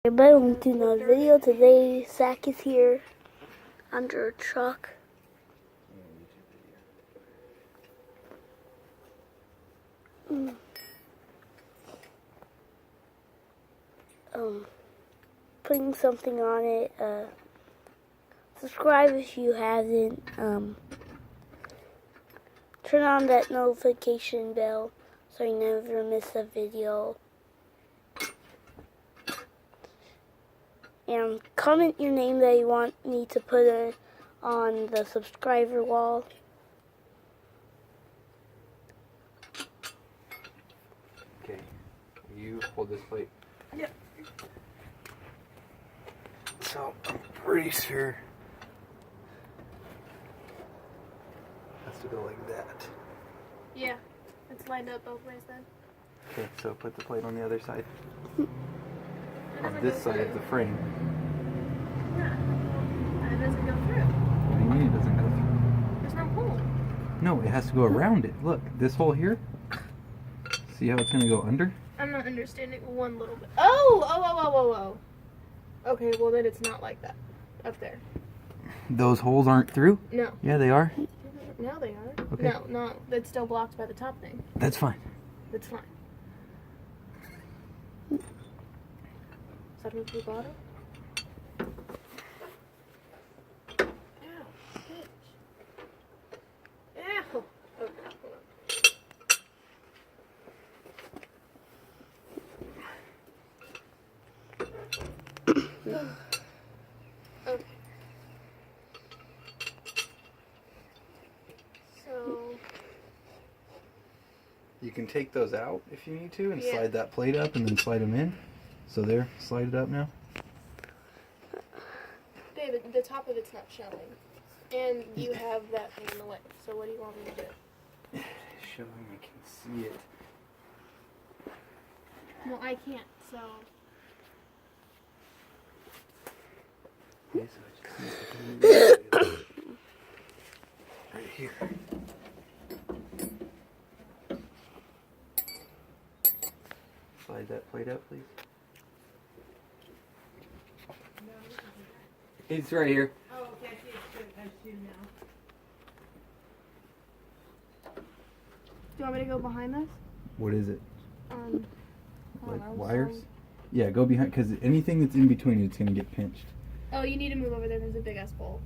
Everybody, welcome to another video. Today, Zach is here under a truck. Putting something on it. Subscribe if you haven't. Turn on that notification bell so you never miss a video. And comment your name that you want me to put on the subscriber wall. Okay, you hold this plate. Yep. So, I'm pretty sure it has to go like that. Yeah, it's lined up both ways then. Okay, so put the plate on the other side. It On doesn't this go side of the frame. Yeah, it doesn't go through. What do you mean it doesn't go through? There's no hole. No, it has to go around it. Look, this hole here. See how it's going to go under? I'm not understanding one little bit. Oh. Okay, well then it's not like that up there. Those holes aren't through? No. Yeah, they are. Now they are. Okay. No, it's still blocked by the top thing. That's fine. It's fine. Start with the bottom. Ow, bitch. Ow. Okay, hold on. Okay. So You can take those out if you need to and Yeah. slide that plate up and then slide them in. So there, slide it up now. David, the top of it's not showing. And you have that thing in the way. So what do you want me to do? It's showing I can see it. No, I can't, so... Okay, so I just need to do it right here. Slide that plate up, please. It's right here. Oh, okay, I see now. Do you want me to go behind this? What is it? I Like don't know, wires? some- Yeah, go behind, because anything that's in between it's going to get pinched. Oh, you need to move over there. There's a big ass bolt.